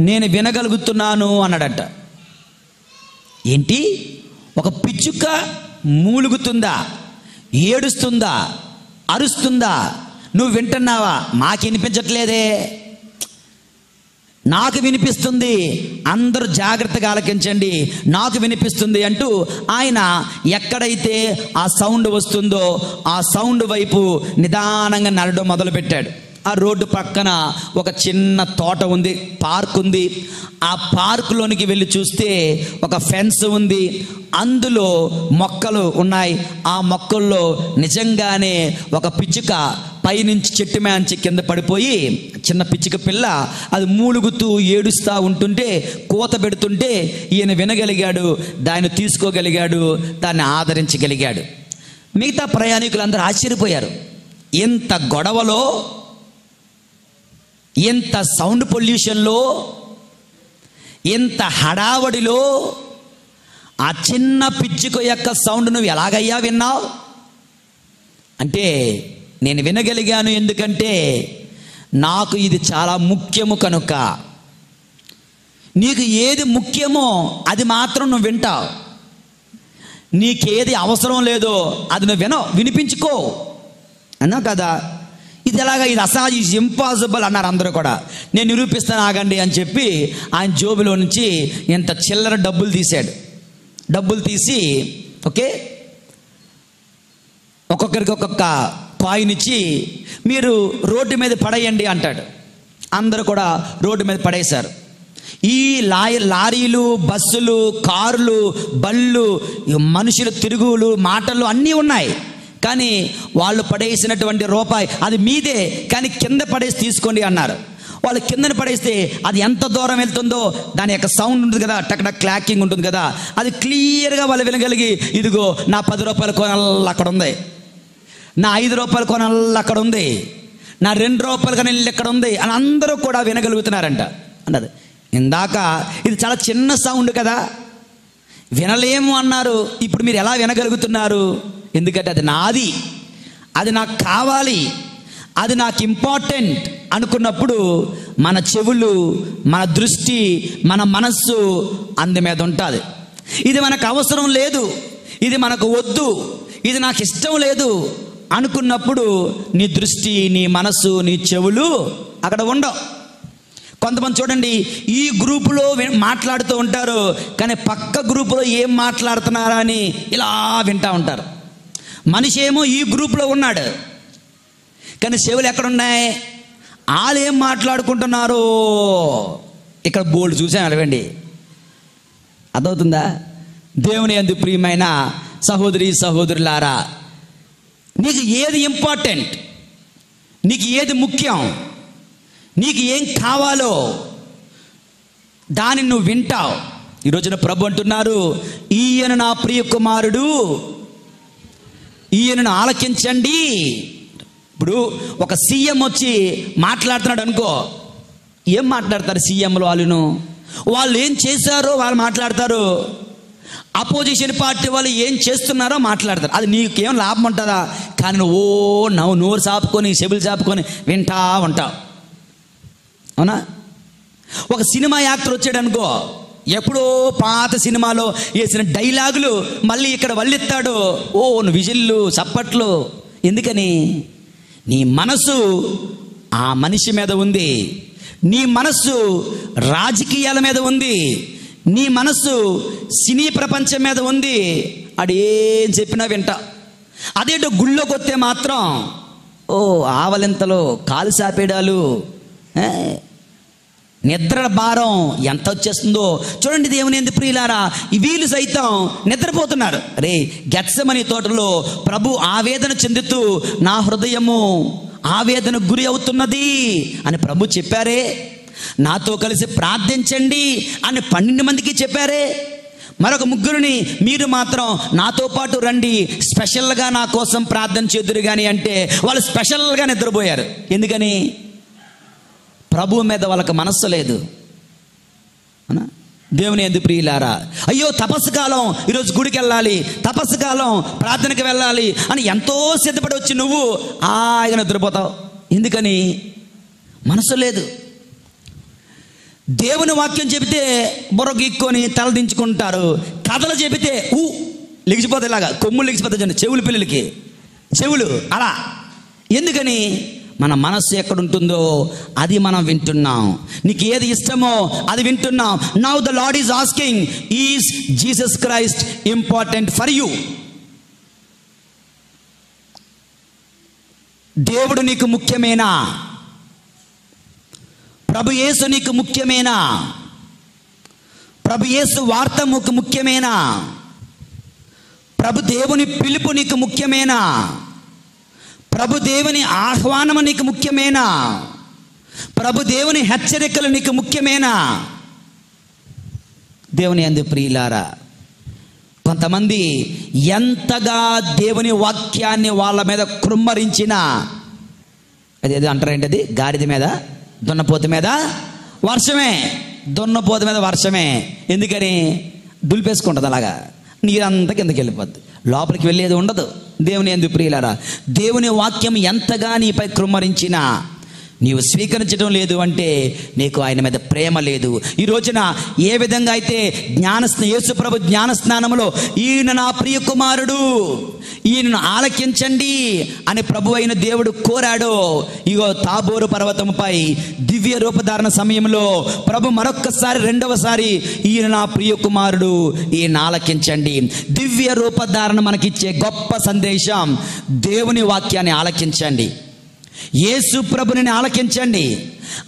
నేను వినగలుగుతున్నాను అన్నాడట. ఏంటి, ఒక పిచ్చుక మూలుగుతుందా, ఏడుస్తుందా, అరుస్తుందా, నువ్వు వింటున్నావా? మాకు వినిపించట్లేదే, నాకు వినిపిస్తుంది, అందరూ జాగ్రత్తగా ఆలకించండి, నాకు వినిపిస్తుంది అంటూ ఆయన ఎక్కడైతే ఆ సౌండ్ వస్తుందో ఆ సౌండ్ వైపు నిదానంగా నడవడం మొదలుపెట్టాడు. ఆ రోడ్డు పక్కన ఒక చిన్న తోట ఉంది, పార్క్ ఉంది. ఆ పార్కులోనికి వెళ్ళి చూస్తే ఒక ఫెన్స్ ఉంది, అందులో మొక్కలు ఉన్నాయి. ఆ మొక్కల్లో నిజంగానే ఒక పిచ్చుక పైనుంచి చెట్టు మేంచి కింద పడిపోయి, చిన్న పిచ్చుక పిల్ల అది మూలుగుతూ ఏడుస్తూ ఉంటుంటే, కోత పెడుతుంటే ఈయన వినగలిగాడు, దాన్ని తీసుకోగలిగాడు, దాన్ని ఆదరించగలిగాడు. మిగతా ప్రయాణికులందరూ ఆశ్చర్యపోయారు. ఎంత గొడవలో, ఎంత సౌండ్ పొల్యూషన్లో, ఎంత హడావడిలో ఆ చిన్న పిచ్చుక యొక్క సౌండ్ నువ్వు ఎలాగయ్యా విన్నావు అంటే, నేను వినగలిగాను ఎందుకంటే నాకు ఇది చాలా ముఖ్యము కనుక. నీకు ఏది ముఖ్యమో అది మాత్రం నువ్వు వింటావు, నీకేది అవసరం లేదో అది నువ్వు వినిపించుకో అన్నా కదా. ఇది ఎలాగా, ఇది అసాధ్యం, ఇది ఇంపాసిబుల్ అన్నారు అందరూ కూడా. నేను నిరూపిస్తాను ఆగండి అని చెప్పి ఆయన జోబులో నుంచి ఇంత చిల్లర డబ్బులు తీశాడు. డబ్బులు తీసి ఓకే, ఒక్కొక్కరికి ఒక్కొక్క కాయిన్ ఇచ్చి మీరు రోడ్డు మీద పడేయండి అంటాడు. అందరూ కూడా రోడ్డు మీద పడేశారు. ఈ లారీలు, బస్సులు, కార్లు, బళ్ళు, మనుషులు తిరుగులు, మాటలు అన్నీ ఉన్నాయి. కానీ వాళ్ళు పడేసినటువంటి రూపాయి అది మీదే, కానీ కింద పడేసి తీసుకోండి అన్నారు. వాళ్ళు కిందన పడేస్తే అది ఎంత దూరం వెళ్తుందో దాని యొక్క సౌండ్ ఉంటుంది కదా, టక్ క్లాకింగ్ ఉంటుంది కదా, అది క్లియర్గా వాళ్ళు వినగలిగి, ఇదిగో నా 10 రూపాయల కోనల్ అక్కడ ఉంది, నా 5 రూపాయల కోనల్ అక్కడ ఉంది, నా 2 రూపాయల కోనల్ ఇక్కడ ఉంది అని అందరూ కూడా వినగలుగుతున్నారంట అన్నది. ఇందాక ఇది చాలా చిన్న సౌండ్ కదా, వినలేము అన్నారు, ఇప్పుడు మీరు ఎలా వినగలుగుతున్నారు? ఎందుకంటే అది నాది, అది నాకు కావాలి, అది నాకు ఇంపార్టెంట్ అనుకున్నప్పుడు మన చెవులు, మన దృష్టి, మన మనస్సు అందు మీద ఉంటుంది. ఇది మనకు అవసరం లేదు, ఇది మనకు వద్దు, ఇది నాకు ఇష్టం లేదు అనుకున్నప్పుడు నీ దృష్టి, నీ మనస్సు, నీ చెవులు అక్కడ ఉండవు. కొంతమంది చూడండి, ఈ గ్రూపులో మాట్లాడుతూ ఉంటారు, కానీ పక్క గ్రూపులో ఏం మాట్లాడుతున్నారా అని ఇలా వింటూ ఉంటారు. మనిషి ఏమో ఈ గ్రూప్లో ఉన్నాడు, కానీ చెవులు ఎక్కడున్నాయి? వాళ్ళు ఏం మాట్లాడుకుంటున్నారు ఇక్కడ బోల్డ్ చూసాను అడగండి. అర్థమవుతుందా? దేవుని యందు ప్రియమైన సహోదరి సహోదరులారా, నీకు ఏది ఇంపార్టెంట్, నీకు ఏది ముఖ్యం, నీకు ఏం కావాలో దాన్ని నువ్వు వింటావు. ఈరోజున ప్రభు అంటున్నారు, ఈయన నా ప్రియ కుమారుడు, ఈయనను ఆలకించండి. ఇప్పుడు ఒక సీఎం వచ్చి మాట్లాడుతున్నాడు అనుకో, ఏం మాట్లాడతారు సీఎంలు? వాళ్ళు ఏం చేశారో వాళ్ళు మాట్లాడతారు, అపోజిషన్ పార్టీ వాళ్ళు ఏం చేస్తున్నారో మాట్లాడతారు. అది నీకేం లాభం ఉంటుందా? కానీ నువ్వు నోరు చాపుకొని, చెవులు చాపుకొని వింటా ఉంటావు, అవునా? ఒక సినిమా యాక్టర్ వచ్చాడు అనుకో, ఎప్పుడో పాత సినిమాలో వేసిన డైలాగులు మళ్ళీ ఇక్కడ వల్లిస్తాడు. విజిల్లు, చప్పట్లు. ఎందుకని? నీ మనసు ఆ మనిషి మీద ఉంది, నీ మనస్సు రాజకీయాల మీద ఉంది, నీ మనస్సు సినీ ప్రపంచం మీద ఉంది. అడు ఏం చెప్పినా వింటా. అదేంటో గుళ్ళోకి వస్తే మాత్రం ఆవలింతలు, కాలు సాపేడాలు, నిద్ర భారం ఎంత వచ్చేస్తుందో చూడండి. దేవుని యందు ప్రియులారా, వీళ్ళు సైతం నిద్రపోతున్నారు. రే, గెత్సెమనీ తోటలో ప్రభు ఆవేదన చెందుతూ నా హృదయము ఆవేదన గురి అవుతున్నది అని ప్రభు చెప్పారే. నాతో కలిసి ప్రార్థించండి అని 12 మందికి చెప్పారే. మరొక 3 మీరు మాత్రం నాతో పాటు రండి, స్పెషల్గా నా కోసం ప్రార్థన చేదురు కానీ అంటే వాళ్ళు స్పెషల్గా నిద్రపోయారు. ఎందుకని? ప్రభువు మీద వాళ్ళకి మనస్సు లేదు. దేవుని యందు ప్రియులారా, అయ్యో తపస్సు కాలం, ఈరోజు గుడికి వెళ్ళాలి, తపస్సు కాలం ప్రార్థనకి వెళ్ళాలి అని ఎంతో సిద్ధపడి వచ్చి నువ్వు హాయిగా నిద్రపోతావు. ఎందుకని? మనసు లేదు. దేవుని వాక్యం చెబితే బుర్ర గీక్కొని తలదించుకుంటారు. కథలు చెబితే లెగిసిపోతాయి, ఇలాగా కొమ్ములు లెగిసిపోతాయి చూడండి, చెవులు పిల్లలకి చెవులు అలా. ఎందుకని? మన మనస్సు ఎక్కడుంటుందో అది మనం వింటున్నాం. నీకు ఏది ఇష్టమో అది వింటున్నాం. Now the lord is asking, is Jesus Christ important for you? దేవుడు నీకు ముఖ్యమేనా? ప్రభు యేసు నీకు ముఖ్యమేనా? ప్రభు యేసు వార్త నీకు ముఖ్యమేనా? ప్రభు దేవుని పిలుపు నీకు ముఖ్యమేనా? ప్రభు దేవుని ఆహ్వానము నీకు ముఖ్యమేనా? ప్రభు దేవుని హెచ్చరికలు నీకు ముఖ్యమేనా? దేవుని యందు ప్రియులారా, కొంతమంది ఎంతగా దేవుని వాక్యాన్ని వాళ్ళ మీద కృమ్మరించినా, అదేదో అంటారేంటి, అది గాడిద మీద దున్నపోతు మీద వర్షమే, దున్నపోతు మీద వర్షమే. ఎందుకని? దులిపేసుకుంటుంది, అలాగా నీరంతా కిందకి వెళ్ళిపోద్ది, లోపలికి వెళ్ళేది ఉండదు. దేవుని యందు ప్రియులారా, దేవుని వాక్యం ఎంతగా నీపై కృమ్మరించినా నీవు స్వీకరించడం లేదు అంటే నీకు ఆయన మీద ప్రేమ లేదు. ఈ రోజున ఏ విధంగా అయితే యేసు ప్రభు జ్ఞానస్నానంలో ఈయన నా ప్రియ కుమారుడు, ఈయనను ఆలకించండి అని ప్రభు అయిన దేవుడు కోరాడో, ఇగో తాబోరు పర్వతంపై దివ్య రూపధారణ సమయంలో ప్రభు మరొక్కసారి, రెండవసారి ఈయన నా ప్రియ కుమారుడు, ఈయన ఆలకించండి. దివ్య రూపధారణ మనకిచ్చే గొప్ప సందేశం, దేవుని వాక్యాన్ని ఆలకించండి, యేసు ప్రభుని ఆలకించండి,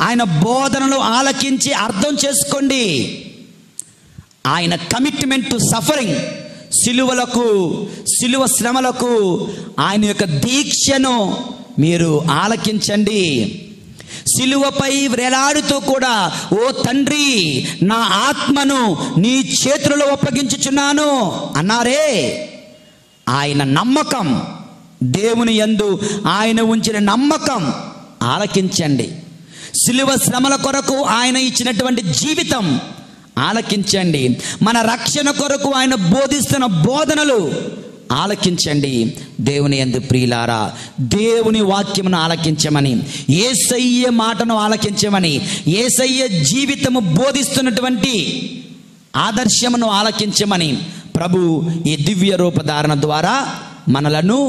ఆయన బోధనలు ఆలకించి అర్థం చేసుకోండి. ఆయన కమిట్మెంట్ టు సఫరింగ్, సిలువ శ్రమలకు ఆయన యొక్క దీక్షను మీరు ఆలకించండి. సిలువపై వేలాడుతూ కూడా, ఓ తండ్రి నా ఆత్మను నీ చేతులలో అప్పగించుచున్నాను అన్నారే. ఆయన నమ్మకం, దేవుని యందు ఆయన ఉంచిన నమ్మకం ఆలకించండి. సిలువ శ్రమల కొరకు ఆయన ఇచ్చినటువంటి జీవితం ఆలకించండి. మన రక్షణ కొరకు ఆయన బోధిస్తున్న బోధనలు ఆలకించండి. దేవుని యందు ప్రియులారా, దేవుని వాక్యమును ఆలకించమని, యేసయ్య మాటను ఆలకించమని, యేసయ్య జీవితము బోధిస్తున్నటువంటి ఆదర్శమును ఆలకించమని ప్రభు ఈ దివ్య రూపధారణ ద్వారా మనలను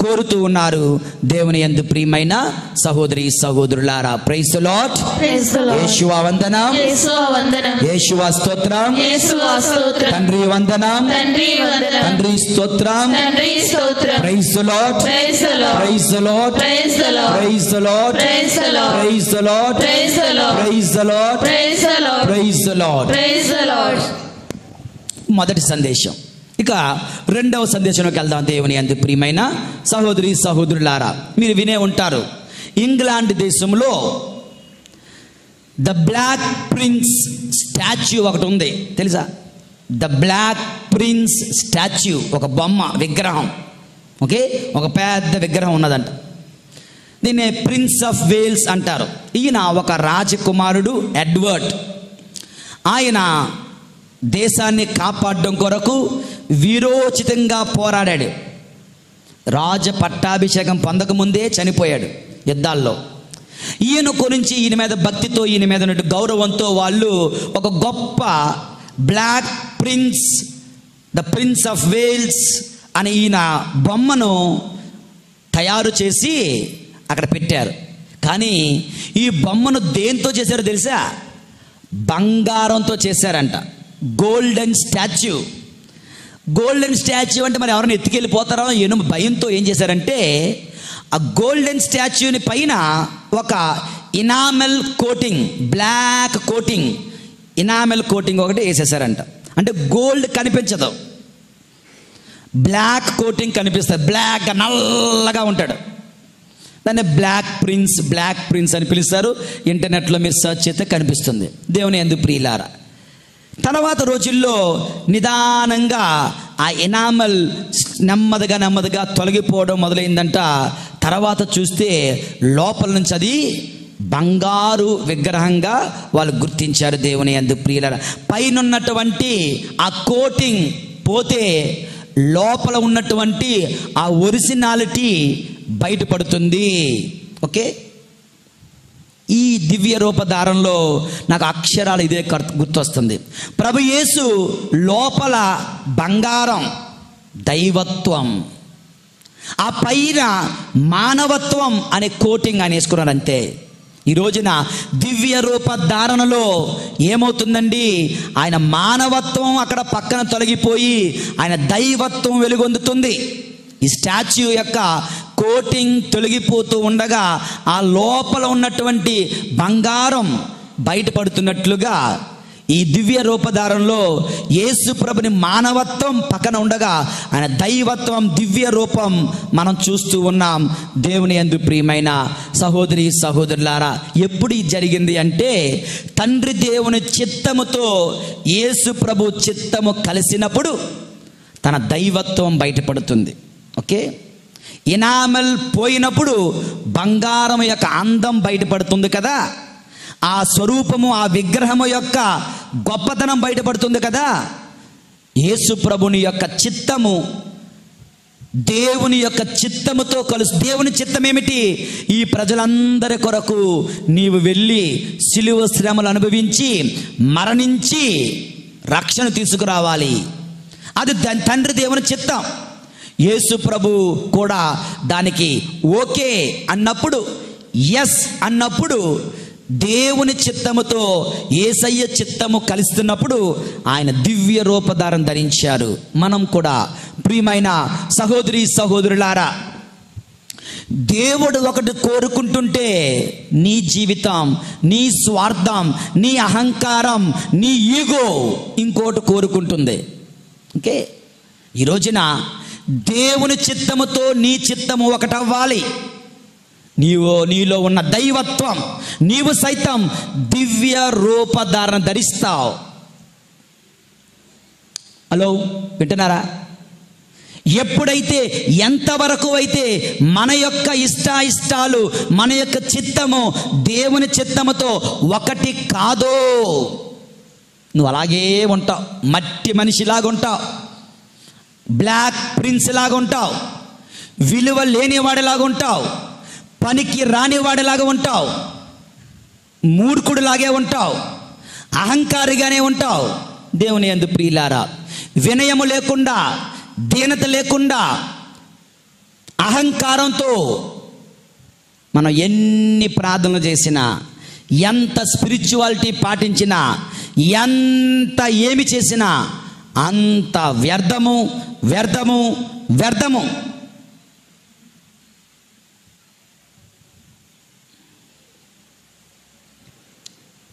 కోరుతూ ఉన్నారు. దేవుని యందు ప్రియమైన సహోదరి సహోదరులారా, ప్రైజ్ ది లార్డ్. యేషువా వందనం, యేషువా స్తోత్రం, తండ్రి వందనం, తండ్రి స్తోత్రం. Praise the Lord, praise the Lord, praise the Lord, praise the Lord, praise the Lord, praise the Lord, praise the Lord. మొదటి సందేశం. ఇక రెండవ సందేశంలోకి వెళ్దాం. దేవుని యందు ప్రియమైన సహోదరి సహోదరులారా, మీరు వినే ఉంటారు, ఇంగ్లాండ్ దేశంలో ద బ్లాక్ ప్రిన్స్ స్టాచ్యూ ఒకటి ఉంది, తెలుసా? ద బ్లాక్ ప్రిన్స్ స్టాచ్యూ, ఒక బొమ్మ, విగ్రహం. ఓకే, ఒక పెద్ద విగ్రహం ఉన్నదంట. దీన్ని ప్రిన్స్ ఆఫ్ వేల్స్ అంటారు. ఈయన ఒక రాజకుమారుడు, ఎడ్వర్డ్. ఆయన దేశాన్ని కాపాడడం కొరకు వీరోచితంగా పోరాడాడు. రాజ పట్టాభిషేకం పొందకముందే చనిపోయాడు యుద్ధాల్లో. ఈయన గురించి, ఈయన మీద భక్తితో, ఈయన మీద ఉన్న గౌరవంతో వాళ్ళు ఒక గొప్ప black prince, the prince of Wales అని ఈయన బొమ్మను తయారు చేసి అక్కడ పెట్టారు. కానీ ఈ బొమ్మను దేంతో చేశారో తెలుసా? బంగారంతో చేశారంట. Golden statue. గోల్డెన్ స్టాచ్యూ అంటే మరి ఎవరైనా ఎత్తుకెళ్ళిపోతారో ఏమో భయంతో ఏం చేశారంటే, ఆ గోల్డెన్ స్టాచ్యూని పైన ఒక ఇనామెల్ కోటింగ్, బ్లాక్ కోటింగ్, ఇనామెల్ కోటింగ్ ఒకటి వేసేసారంట. అంటే గోల్డ్ కనిపించదు, బ్లాక్ కోటింగ్ కనిపిస్తుంది. బ్లాక్ నల్లగా ఉంటాడు. దాన్ని బ్లాక్ ప్రిన్స్ అని పిలుస్తారు. ఇంటర్నెట్లో మీరు సెర్చ్ చేస్తే కనిపిస్తుంది. దేవుని యందు ప్రియులారా, తర్వాత రోజుల్లో నిదానంగా ఆ ఎనామల్ నెమ్మదిగా తొలగిపోవడం మొదలైందంట. తర్వాత చూస్తే లోపల నుంచి అది బంగారు విగ్రహంగా వాళ్ళు గుర్తించారు. దేవుని యందు ప్రియులారా, పైన ఉన్నటువంటి ఆ కోటింగ్ పోతే లోపల ఉన్నటువంటి ఆ ఒరిజినాలిటీ బయటపడుతుంది. ఓకే, ఈ దివ్య రూపధారంలో నాకు అక్షరాలు ఇదే గుర్తొస్తుంది. ప్రభు యేసు లోపల బంగారం, దైవత్వం, ఆ పైన మానవత్వం అనే కోటింగ్ ఆయన వేసుకున్నారు అంతే. ఈ రోజున దివ్య రూప ధారణలో ఏమవుతుందండి, ఆయన మానవత్వం అక్కడ పక్కన తొలగిపోయి ఆయన దైవత్వం వెలుగొందుతుంది. ఈ స్టాచ్యూ యొక్క కోటింగ్ తొలగిపోతూ ఉండగా ఆ లోపల ఉన్నటువంటి బంగారం బయటపడుతున్నట్లుగా ఈ దివ్య రూపధారంలో యేసు ప్రభుని మానవత్వం పక్కన ఉండగా ఆయన దైవత్వం, దివ్య రూపం మనం చూస్తూ ఉన్నాం. దేవుని యందు ప్రియమైన సహోదరి సహోదరులారా, ఎప్పుడు ఇది జరిగింది అంటే తండ్రి దేవుని చిత్తముతో యేసు ప్రభు చిత్తము కలిసినప్పుడు తన దైవత్వం బయటపడుతుంది. ఓకే, ఇనామల్ పోయినప్పుడు బంగారం యొక్క అందం బయటపడుతుంది కదా, ఆ స్వరూపము, ఆ విగ్రహము యొక్క గొప్పతనం బయటపడుతుంది కదా. యేసు ప్రభుని యొక్క చిత్తము దేవుని యొక్క చిత్తముతో కలుసు. దేవుని చిత్తం ఏమిటి? ఈ ప్రజలందరి కొరకు నీవు వెళ్ళి సిలువ శ్రమలు అనుభవించి మరణించి రక్షణ తీసుకురావాలి. అది తండ్రి దేవుని చిత్తం. యేసు ప్రభు కూడా దానికి ఓకే అన్నప్పుడు, ఎస్ అన్నప్పుడు, దేవుని చిత్తముతో యేసయ్య చిత్తము కలుస్తున్నప్పుడు ఆయన దివ్య రూపధారం ధరించారు. మనం కూడా ప్రియమైన సహోదరి సహోదరులారా, దేవుడు ఒకటి కోరుకుంటుంటే నీ జీవితం, నీ స్వార్థం, నీ అహంకారం, నీ ఈగో ఇంకోటి కోరుకుంటుంది. ఓకే, ఈ రోజున దేవుని చిత్తముతో నీ చిత్తము ఒకటవ్వాలి. నీలో ఉన్న దైవత్వం, నీవు సైతం దివ్య రూపధారణ ధరిస్తావు. హలో, వింటున్నారా? ఎప్పుడైతే, ఎంతవరకు అయితే మన యొక్క ఇష్టాలు, మన యొక్క చిత్తము దేవుని చిత్తముతో ఒకటి కాదో నువ్వు అలాగే ఉంటావు. మట్టి మనిషిలాగా ఉంటావు, బ్లాక్ ప్రిన్స్ లాగా ఉంటావు, విలువ లేనివాడిలాగా ఉంటావు, పనికి రానివాడిలాగా ఉంటావు, మూర్ఖుడిలాగే ఉంటావు, అహంకారిగానే ఉంటావు. దేవుని యందు ప్రియులారా, వినయము లేకుండా, దీనత లేకుండా, అహంకారంతో మనం ఎన్ని ప్రార్థనలు చేసినా, ఎంత స్పిరిచువాలిటీ పాటించినా, ఎంత ఏమి చేసినా అంత వ్యర్థము, వ్యర్థము, వ్యర్థము.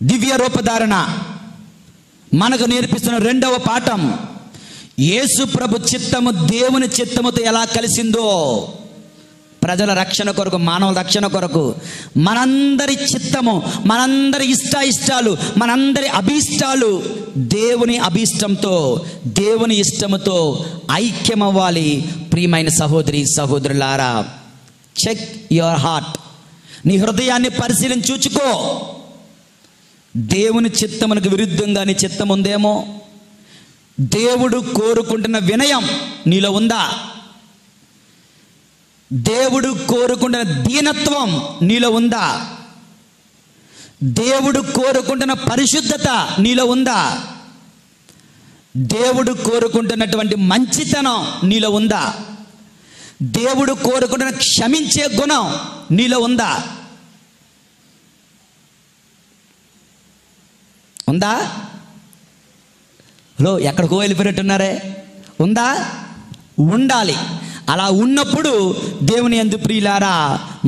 దివ్య రూపధారణ మనకు నేర్పిస్తున్న రెండవ పాఠం, యేసు ప్రభు చిత్తము దేవుని చిత్తముతో ఎలా కలిసిందో, ప్రజల రక్షణ కొరకు, మానవ రక్షణ కొరకు మనందరి చిత్తము, మనందరి ఇష్టాలు, మనందరి అభీష్టాలు దేవుని అభీష్టంతో, దేవుని ఇష్టముతో ఐక్యమవ్వాలి. ప్రియమైన సహోదరి సహోదరులారా, చెక్ యువర్ హార్ట్. నీ హృదయాన్ని పరిశీలించి చూచుకో. దేవుని చిత్తమునకు విరుద్ధంగా నీ చిత్తం ఉందేమో. దేవుడు కోరుకుంటున్న వినయం నీలో ఉందా? దేవుడు కోరుకుంటున్న దీనత్వం నీలో ఉందా? దేవుడు కోరుకుంటున్న పరిశుద్ధత నీలో ఉందా? దేవుడు కోరుకుంటున్నటువంటి మంచితనం నీలో ఉందా? దేవుడు కోరుకుంటున్న క్షమించే గుణం నీలో ఉందా? ఉందా? హలో, ఎక్కడికో వెళ్ళిపోయినట్టున్నారే. ఉందా? ఉండాలి. అలా ఉన్నప్పుడు దేవుని యందు ప్రియులారా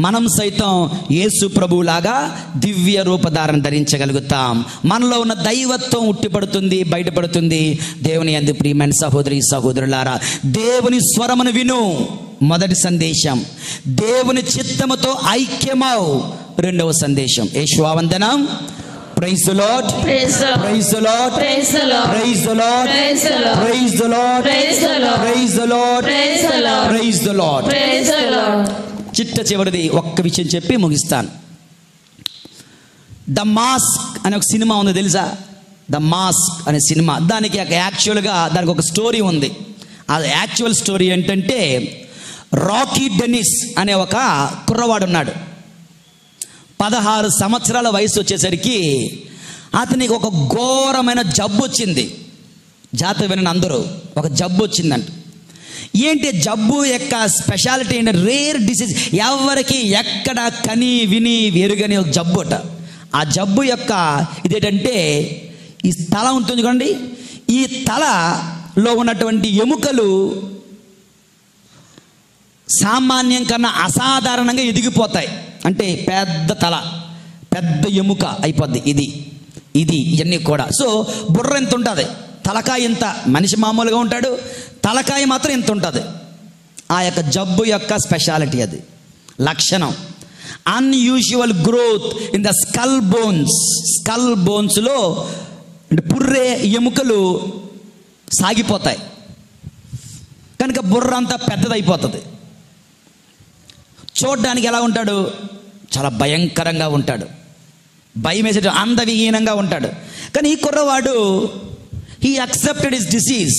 మనం సైతం యేసు ప్రభువులాగా దివ్య రూపధారణ ధరించగలుగుతాం. మనలో ఉన్న దైవత్వం ఉట్టిపడుతుంది, బయటపడుతుంది. దేవుని యందు ప్రియమైన సహోదరి సహోదరులారా, దేవుని స్వరమును విను, మొదటి సందేశం. దేవుని చిత్తముతో ఐక్యమవు, రెండవ సందేశం. యేషువావందనం. Praise the Lord, praise the Lord, praise the Lord, praise the Lord, praise the Lord, praise the Lord, praise the Lord, praise the Lord, praise the Lord, praise the Lord, praise the Lord. Praise the Lord. చిట్ట చివరిది ఒక్క విషయం చెప్పి ముగిస్తాను. The mask అనే ఒక cinema ఉంది, తెలుసా? ద మాస్క్ అనే సినిమా. దానికి యాక్చువల్గా దానికి ఒక స్టోరీ ఉంది. ఆ యాక్చువల్ స్టోరీ ఏంటంటే, రాకీ డెన్నిస్ అనే ఒక కుర్రవాడు ఉన్నాడు. 16 సంవత్సరాల వయసు వచ్చేసరికి అతనికి ఒక ఘోరమైన జబ్బు వచ్చింది. జాతర వినని అందరూ, ఒక జబ్బు వచ్చిందంట. ఏంటి జబ్బు యొక్క స్పెషాలిటీ ఏంటి? రేర్ డిసీజ్, ఎవరికి ఎక్కడ కని విని ఎరుగని ఒక జబ్బు అట. ఆ జబ్బు యొక్క ఇదేంటంటే, ఈ తల ఉంటుంది చూడండి, ఈ తలలో ఉన్నటువంటి ఎముకలు సామాన్యం కన్నా అసాధారణంగా ఎదిగిపోతాయి. అంటే పెద్ద తల, పెద్ద ఎముక అయిపోద్ది. ఇది ఇవన్నీ కూడా. సో బుర్ర ఎంత ఉంటుంది, తలకాయ ఇంత, మనిషి మామూలుగా ఉంటాడు, తలకాయ మాత్రం ఇంత ఉంటుంది. ఆ యొక్క జబ్బు యొక్క స్పెషాలిటీ, అది లక్షణం. Unusual growth in the skull bones. Skull బోన్స్లో అంటే పుర్రే ఎముకలు సాగిపోతాయి కనుక బుర్ర అంతా పెద్దదైపోతుంది. చూడ్డానికి ఎలా ఉంటాడు? చాలా భయంకరంగా ఉంటాడు, భయం వేసేట అందవిహీనంగా ఉంటాడు. కానీ ఈ కుర్రవాడు he accepted his disease.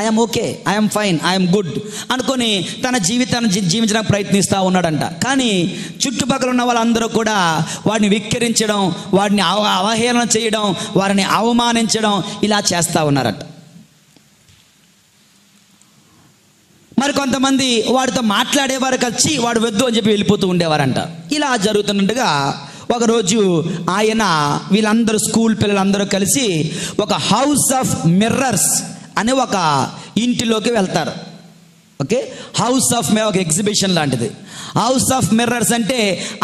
I'm fine, I'm good అనుకొని తన జీవితాన్ని జీవించడానికి ప్రయత్నిస్తూ ఉన్నాడంట. కానీ చుట్టుపక్కల ఉన్న వాళ్ళందరూ కూడా వాడిని విక్కిరించడం, వాడిని అవహేళన చేయడం, వారిని అవమానించడం ఇలా చేస్తూ ఉన్నారట. మరి కొంతమంది వాడితో మాట్లాడేవారు, వచ్చి వాడు వద్దు అని చెప్పి వెళ్ళిపోతూ ఉండేవారంట. ఇలా జరుగుతున్నట్టుగా ఒకరోజు ఆయన వీళ్ళందరూ స్కూల్ పిల్లలందరూ కలిసి ఒక హౌస్ ఆఫ్ మిర్రర్స్ అనే ఒక ఇంటిలోకి వెళ్తారు. హౌస్ ఆఫ్ ఒక ఎగ్జిబిషన్ లాంటిది. హౌస్ ఆఫ్ మిర్రర్స్ అంటే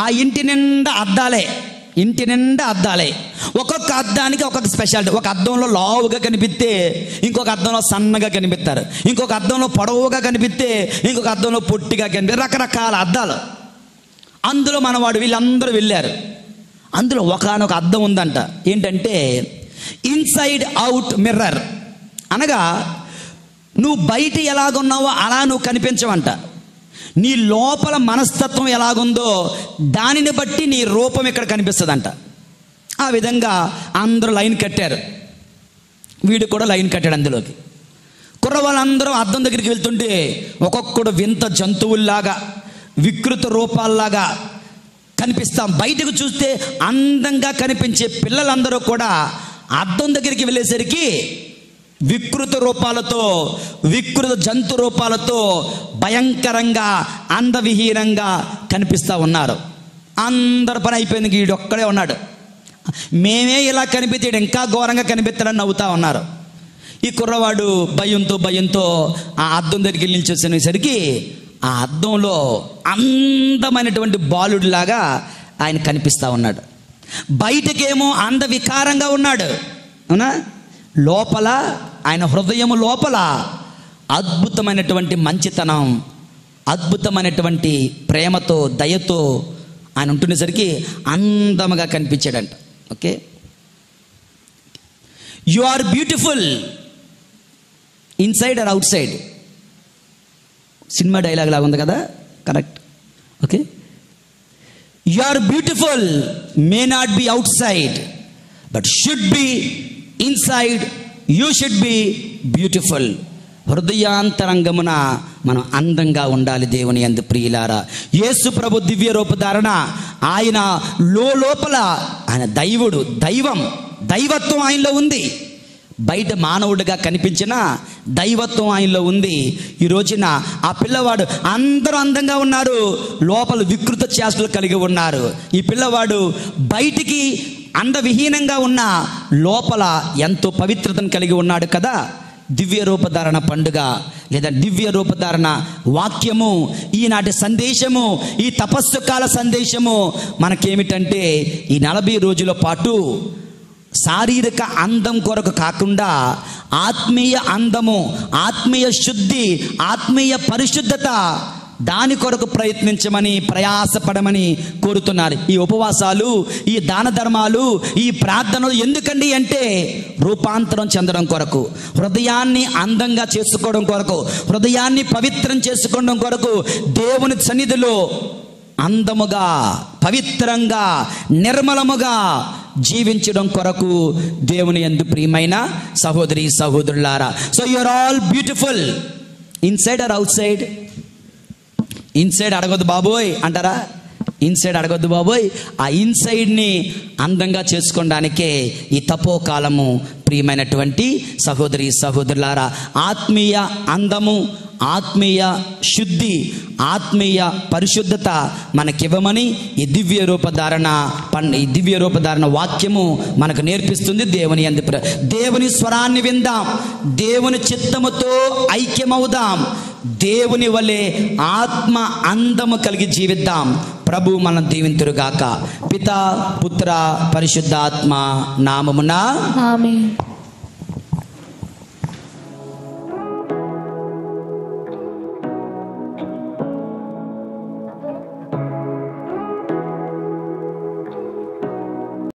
ఆ ఇంటి నిండా అద్దాలే, ఒక్కొక్క అద్దానికి ఒక్కొక్క స్పెషాలిటీ. ఒక అద్దంలో లావుగా కనిపిస్తే ఇంకొక అద్దంలో సన్నగా కనిపిస్తారు, ఇంకొక అద్దంలో పొడవుగా కనిపిస్తే ఇంకొక అద్దంలో పొట్టిగా కనిపిస్తారు. రకరకాల అద్దాలు. అందులో మనవాడు వీళ్ళందరూ వెళ్ళారు. అందులో ఒకానొక అద్దం ఉందంట. ఏంటంటే ఇన్సైడ్ అవుట్ మిర్రర్, అనగా నువ్వు బయట ఎలాగున్నావో అలా నువ్వు కనిపించవంట. నీ లోపల మనస్తత్వం ఎలాగుందో దానిని బట్టి నీ రూపం ఇక్కడ కనిపిస్తుందంట. ఆ విధంగా అందరూ లైన్ కట్టారు. వీడు కూడా లైన్ కట్టాడు అందులోకి. కుర్రవాళ్ళందరూ అద్దం దగ్గరికి వెళ్తుంటే ఒక్కొక్కడు వింత జంతువుల్లాగా, వికృత రూపాల్లాగా కనిపిస్తాం. బయటకు చూస్తే అందంగా కనిపించే పిల్లలందరూ కూడా అద్దం దగ్గరికి వెళ్ళేసరికి వికృత రూపాలతో, వికృత జంతు రూపాలతో భయంకరంగా, అందవిహీనంగా కనిపిస్తూ ఉన్నారు. అందరి పని అయిపోయింది, వీడు ఒక్కడే ఉన్నాడు. మేమే ఇలా కనిపిస్తాడు, ఇంకా ఘోరంగా కనిపిస్తాడని నవ్వుతూ ఉన్నారు. ఈ కుర్రవాడు భయంతో ఆ అద్దం దగ్గరికి వెళ్ళి నిల్చొచ్చేసరికి ఆ అద్దంలో అందమైనటువంటి బాలుడిలాగా ఆయన కనిపిస్తూ ఉన్నాడు. బయటకేమో అందవికారంగా ఉన్నాడు, అవునా? లోపల ఆయన హృదయము లోపల అద్భుతమైనటువంటి మంచితనం, అద్భుతమైనటువంటి ప్రేమతో, దయతో ఆయన ఉంటునేసరికి అందముగా కనిపించాడంట. You are beautiful inside or outside. Cinema dialogue లాగా ఉంది కదా, correct. You are beautiful may not be outside but should be inside. You should be beautiful. హృదయాంతరంగమున మనం అందంగా ఉండాలి దేవుని యందు ప్రియులారా. యేసు ప్రభు దివ్య రూపధారణ, ఆయన లోపల ఆయన దైవత్వం ఆయనలో ఉంది. బయట మానవుడిగా కనిపించిన దైవత్వం ఆయనలో ఉంది. ఈ రోజున ఆ పిల్లవాడు అందరూ అందంగా ఉన్నారు, లోపల వికృత చేష్టలు కలిగి ఉన్నారు. ఈ పిల్లవాడు బయటికి అందవిహీనంగా ఉన్న లోపల ఎంతో పవిత్రతను కలిగి ఉన్నాడు కదా. దివ్య రూపధారణ పండుగ లేదా దివ్య రూపధారణ వాక్యము, ఈనాటి సందేశము, ఈ తపస్సు కాల సందేశము మనకేమిటంటే ఈ 40 రోజుల పాటు శారీరక అందం కొరకు కాకుండా ఆత్మీయ అందము, ఆత్మీయ శుద్ధి, ఆత్మీయ పరిశుద్ధత, దాని కొరకు ప్రయత్నించమని, ప్రయాసపడమని కోరుతున్నారు. ఈ ఉపవాసాలు, ఈ దాన ధర్మాలు, ఈ ప్రార్థనలు ఎందుకండి అంటే రూపాంతరం చెందడం కొరకు, హృదయాన్ని అందంగా చేసుకోవడం కొరకు, హృదయాన్ని పవిత్రం చేసుకోవడం కొరకు, దేవుని సన్నిధిలో అందముగా, పవిత్రంగా, నిర్మలముగా జీవించడం కొరకు దేవుని యందు ప్రియమైన సహోదరి సహోదరులారా. So you are all beautiful inside or outside. Inside అడగొద్దు బాబోయ్ అంటారా? ఇన్సైడ్ అడగొద్దు బాబోయ్. ఆ ఇన్సైడ్ని అందంగా చేసుకోవడానికే ఈ తపోకాలము. ప్రియమైనటువంటి సహోదరి సహోదరులారా, ఆత్మీయ అందము, ఆత్మీయ శుద్ధి, ఆత్మీయ పరిశుద్ధత మనకివ్వమని ఈ దివ్య రూపధారణ వాక్యము మనకు నేర్పిస్తుంది. దేవుని యందు దేవుని స్వరాన్ని విందాం, దేవుని చిత్తముతో ఐక్యమవుదాం, దేవుని వలె ఆత్మ అందము కలిగి జీవిద్దాం. ప్రభు మనం దీవింతురుగాక. పితా, పుత్ర, పరిశుద్ధాత్మ నామమున ఆమేన్.